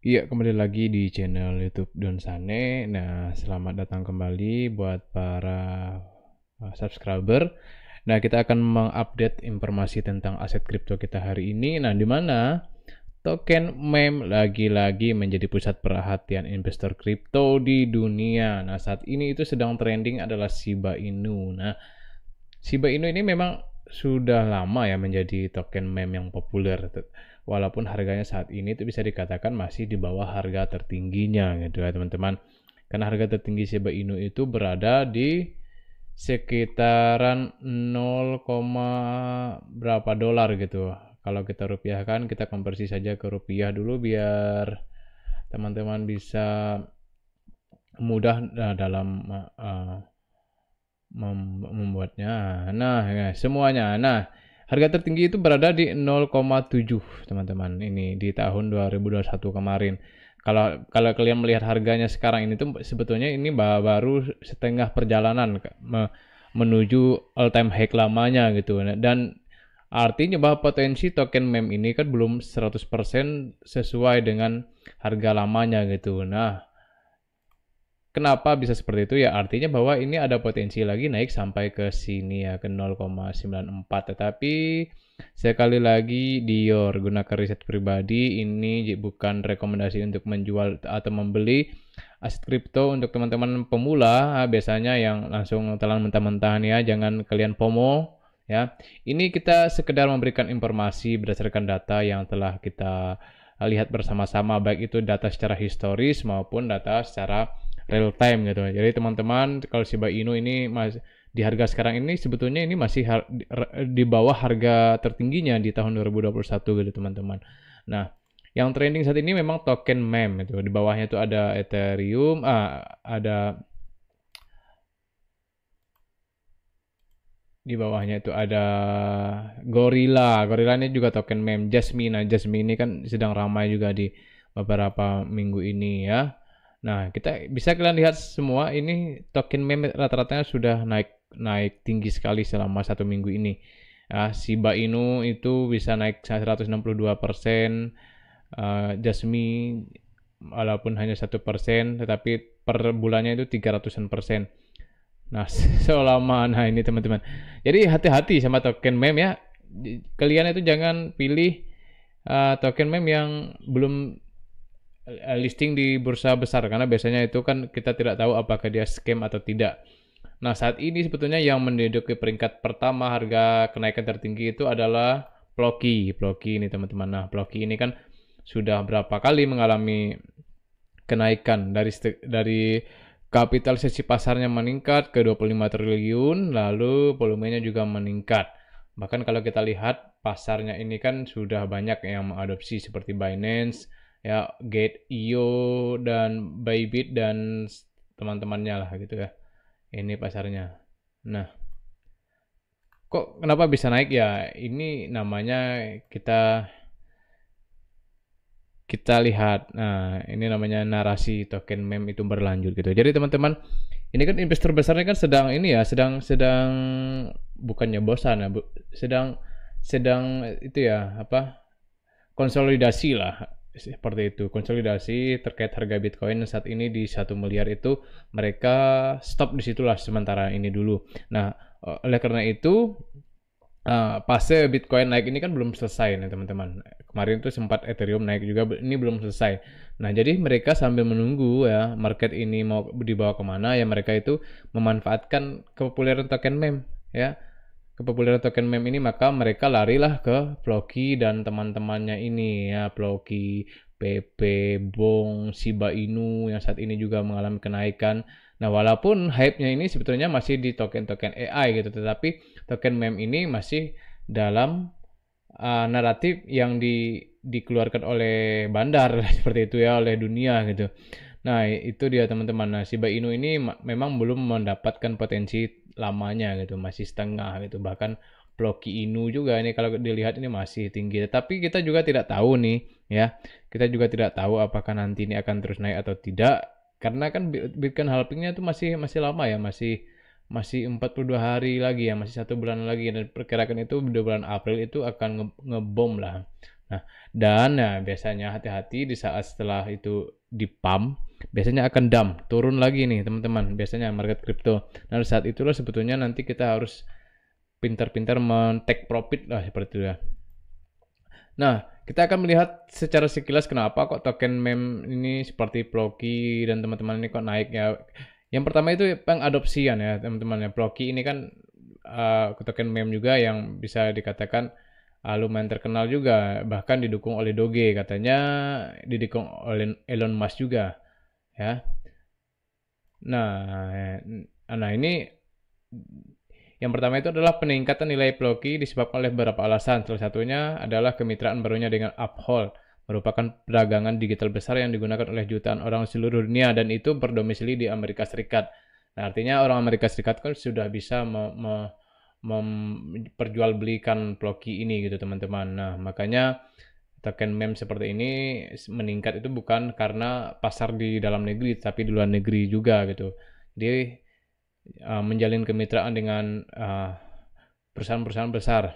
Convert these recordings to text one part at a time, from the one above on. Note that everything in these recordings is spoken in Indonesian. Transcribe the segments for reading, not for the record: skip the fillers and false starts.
Iya, kembali lagi di channel YouTube Don Sane. Nah, selamat datang kembali buat para subscriber. Nah, kita akan mengupdate informasi tentang aset kripto kita hari ini. Nah, di mana token meme lagi-lagi menjadi pusat perhatian investor kripto di dunia. Nah, saat ini itu sedang trending adalah Shiba Inu. Nah, Shiba Inu ini memang sudah lama ya menjadi token meme yang populer. Walaupun harganya saat ini itu bisa dikatakan masih di bawah harga tertingginya gitu ya teman-teman. Karena harga tertinggi Shiba Inu itu berada di sekitaran 0, berapa dolar gitu. Kalau kita rupiahkan, kita konversi saja ke rupiah dulu biar teman-teman bisa mudah dalam membuatnya. Nah, ya, semuanya. Nah, harga tertinggi itu berada di 0,7 teman-teman. Ini di tahun 2021 kemarin. Kalau kalian melihat harganya sekarang ini tuh sebetulnya ini baru setengah perjalanan menuju all time high lamanya gitu. Dan artinya bahwa potensi token meme ini kan belum 100% sesuai dengan harga lamanya gitu. Nah, kenapa bisa seperti itu ya? Artinya bahwa ini ada potensi lagi naik sampai ke sini ya ke 0,94. Tetapi sekali lagi Dior gunakan riset pribadi, ini bukan rekomendasi untuk menjual atau membeli aset kripto untuk teman-teman pemula. Biasanya yang langsung telan mentah-mentah ya, jangan kalian FOMO ya. Ini kita sekedar memberikan informasi berdasarkan data yang telah kita lihat bersama-sama, baik itu data secara historis maupun data secara real time gitu. Jadi teman-teman kalau Shiba Inu ini di harga sekarang ini sebetulnya ini masih di bawah harga tertingginya di tahun 2021 gitu teman-teman. Nah, yang trending saat ini memang token meme itu. Di bawahnya itu ada Ethereum, ada di bawahnya itu ada Gorilla. Gorilla ini juga token meme. Jasmine. Nah, Jasmine ini kan sedang ramai juga di beberapa minggu ini ya. Nah, kita bisa kalian lihat semua ini token meme rata-ratanya sudah naik tinggi sekali selama 1 minggu ini. Shiba Inu itu bisa naik 162%, Jasmine walaupun hanya 1%, tetapi per bulannya itu 300%. Nah, ini teman-teman. Jadi hati-hati sama token meme ya. Kalian itu jangan pilih token meme yang belum listing di bursa besar, karena biasanya itu kan kita tidak tahu apakah dia scam atau tidak. Nah, saat ini sebetulnya yang menduduki peringkat pertama harga kenaikan tertinggi itu adalah Ploki ini teman-teman. Nah, Ploki ini kan sudah berapa kali mengalami kenaikan dari kapitalisasi pasarnya meningkat ke 25 triliun, lalu volumenya juga meningkat. Bahkan kalau kita lihat pasarnya ini kan sudah banyak yang mengadopsi seperti Binance, ya, Gate.io dan Bybit dan teman-temannya lah gitu ya. Ini pasarnya. Nah, kok kenapa bisa naik ya? Ini namanya kita lihat. Nah, ini namanya narasi token meme itu berlanjut gitu. Jadi teman-teman, ini kan investor besarnya kan sedang ini ya, sedang bukannya bosan ya, sedang itu ya, konsolidasi lah seperti itu. Konsolidasi terkait harga Bitcoin saat ini di 1 miliar itu mereka stop di situlah sementara ini dulu. Nah, oleh karena itu fase Bitcoin naik ini kan belum selesai nih teman-teman. Kemarin tuh sempat Ethereum naik juga, ini belum selesai. Nah, jadi mereka sambil menunggu ya market ini mau dibawa kemana ya, mereka itu memanfaatkan kepopuleran token meme ya. Kepopuleran token meme ini, maka mereka larilah ke Ploki dan teman-temannya ini ya, Ploki, PP, Bong, Shiba Inu yang saat ini juga mengalami kenaikan. Nah, walaupun hype-nya ini sebetulnya masih di token-token AI gitu, tetapi token meme ini masih dalam naratif yang dikeluarkan oleh bandar seperti itu ya, oleh dunia gitu. Nah, itu dia teman-teman. Nah, Shiba Inu ini memang belum mendapatkan potensi lamanya gitu, masih setengah gitu. Bahkan Ploki Inu juga ini kalau dilihat ini masih tinggi. Tapi kita juga tidak tahu nih ya. Kita juga tidak tahu apakah nanti ini akan terus naik atau tidak. Karena kan Bitcoin halvingnya itu masih lama ya, masih 42 hari lagi ya, masih 1 bulan lagi, dan perkirakan itu di bulan April itu akan ngebom lah. Nah, dan ya biasanya hati-hati di saat setelah itu di pump, biasanya akan dump, turun lagi nih teman-teman, biasanya market crypto. Nah, di saat itulah sebetulnya nanti kita harus pintar-pintar men-take profit lah seperti itu ya. Nah, kita akan melihat secara sekilas kenapa kok token meme ini seperti Ploki dan teman-teman ini kok naik ya. Yang pertama itu pengadopsian ya teman-teman ya. Ploki ini kan token meme juga yang bisa dikatakan lumayan terkenal juga, bahkan didukung oleh Doge, katanya didukung oleh Elon Musk juga ya. Nah, nah ini yang pertama itu adalah peningkatan nilai Ploki disebabkan oleh beberapa alasan. Salah satunya adalah kemitraan barunya dengan Uphold, merupakan perdagangan digital besar yang digunakan oleh jutaan orang seluruh dunia dan itu berdomisili di Amerika Serikat. Nah, artinya orang Amerika Serikat kan sudah bisa memperjualbelikan Ploki ini gitu teman-teman. Nah, makanya token meme seperti ini meningkat itu bukan karena pasar di dalam negeri, tapi di luar negeri juga gitu. Jadi menjalin kemitraan dengan perusahaan-perusahaan besar.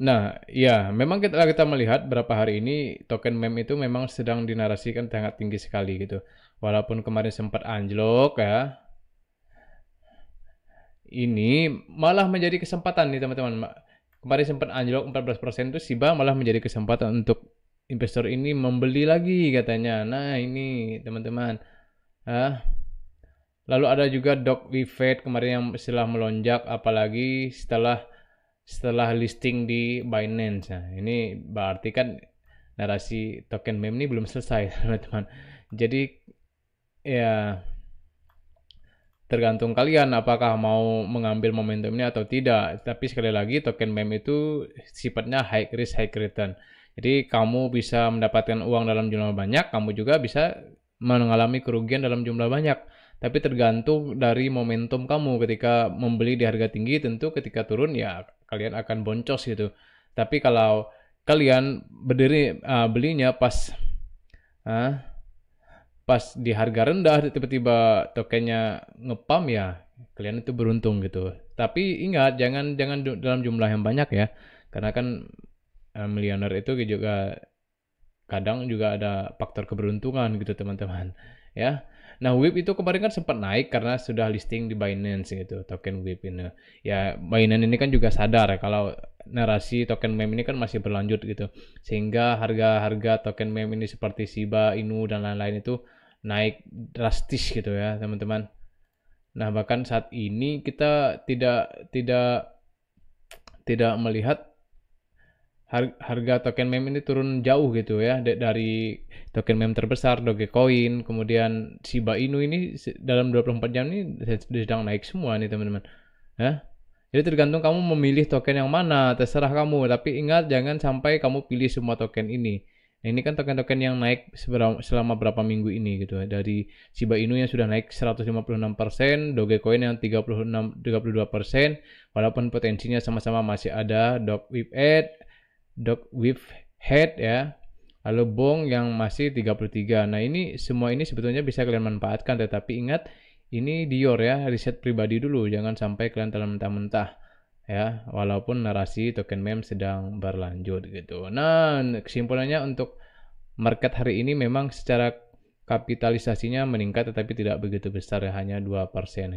Nah, ya, memang kita melihat berapa hari ini token meme itu memang sedang dinarasikan sangat tinggi sekali gitu. Walaupun kemarin sempat anjlok ya, ini malah menjadi kesempatan nih teman-teman. Kemarin sempat anjlok 14% itu SIBA malah menjadi kesempatan untuk investor ini membeli lagi katanya. Nah, ini teman-teman. Lalu ada juga Fed kemarin yang setelah melonjak, apalagi setelah listing di Binance. Nah, ini berarti kan narasi token meme ini belum selesai, teman-teman. Jadi ya tergantung kalian apakah mau mengambil momentum ini atau tidak. Tapi sekali lagi token meme itu sifatnya high risk high return. Jadi kamu bisa mendapatkan uang dalam jumlah banyak, kamu juga bisa mengalami kerugian dalam jumlah banyak. Tapi tergantung dari momentum kamu. Ketika membeli di harga tinggi, tentu ketika turun ya kalian akan boncos gitu. Tapi kalau kalian belinya pas di harga rendah, tiba-tiba tokennya ngepam ya kalian itu beruntung gitu. Tapi ingat jangan dalam jumlah yang banyak ya, karena kan miliuner itu juga kadang juga ada faktor keberuntungan gitu teman-teman ya. Nah, WIP itu kemarin kan sempat naik karena sudah listing di Binance gitu, token WIP ini. Ya, Binance ini kan juga sadar ya kalau narasi token meme ini kan masih berlanjut gitu. Sehingga harga-harga token meme ini seperti Shiba Inu dan lain-lain itu naik drastis gitu ya, teman-teman. Nah, bahkan saat ini kita tidak melihat harga token meme ini turun jauh gitu ya dari token meme terbesar Dogecoin, kemudian Shiba Inu ini dalam 24 jam ini sedang naik semua nih teman-teman ya. Jadi tergantung kamu memilih token yang mana, terserah kamu, tapi ingat jangan sampai kamu pilih semua token ini. Nah, ini kan token-token yang naik selama berapa minggu ini gitu ya. Dari Shiba Inu yang sudah naik 156%, Dogecoin yang 32%, walaupun potensinya sama-sama masih ada, with head ya, lalu bong yang masih 33. Nah, semua ini sebetulnya bisa kalian manfaatkan, tetapi ingat ini Dior ya, riset pribadi dulu, jangan sampai kalian telan mentah-mentah ya, walaupun narasi token meme sedang berlanjut gitu. Nah, kesimpulannya untuk market hari ini memang secara kapitalisasinya meningkat tetapi tidak begitu besar ya, hanya 2%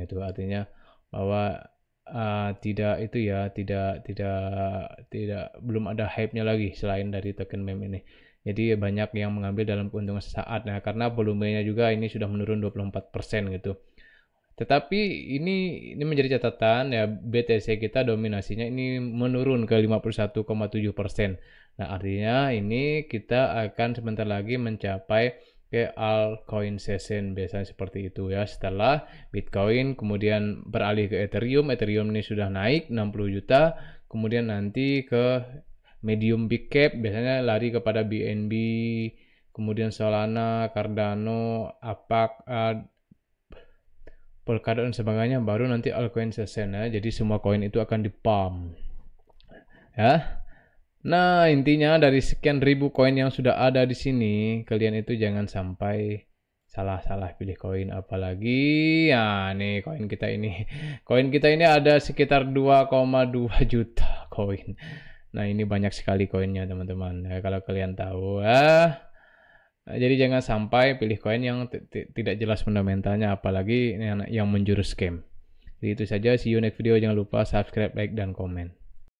gitu. Artinya bahwa tidak belum ada hype-nya lagi selain dari token meme ini. Jadi banyak yang mengambil dalam keuntungan sesaat ya, karena volumenya juga ini sudah menurun 24% gitu. Tetapi ini menjadi catatan ya, BTC kita dominasinya ini menurun ke 51,7%. Nah, artinya ini kita akan sebentar lagi mencapai ke altcoin session, biasanya seperti itu ya. Setelah Bitcoin kemudian beralih ke Ethereum ini sudah naik 60 juta, kemudian nanti ke medium big cap biasanya lari kepada BNB, kemudian Solana, Cardano, APAC, Polkadot dan sebagainya, baru nanti altcoin session ya. Jadi semua koin itu akan dipump ya. Nah, intinya dari sekian ribu koin yang sudah ada di sini, kalian itu jangan sampai salah-salah pilih koin, apalagi ya nih koin kita ini. Koin kita ini ada sekitar 2,2 juta koin. Nah, ini banyak sekali koinnya teman-teman. Ya, kalau kalian tahu, jadi jangan sampai pilih koin yang tidak jelas fundamentalnya, apalagi yang menjurus scam. Jadi itu saja, see you next video. Jangan lupa subscribe, like, dan komen.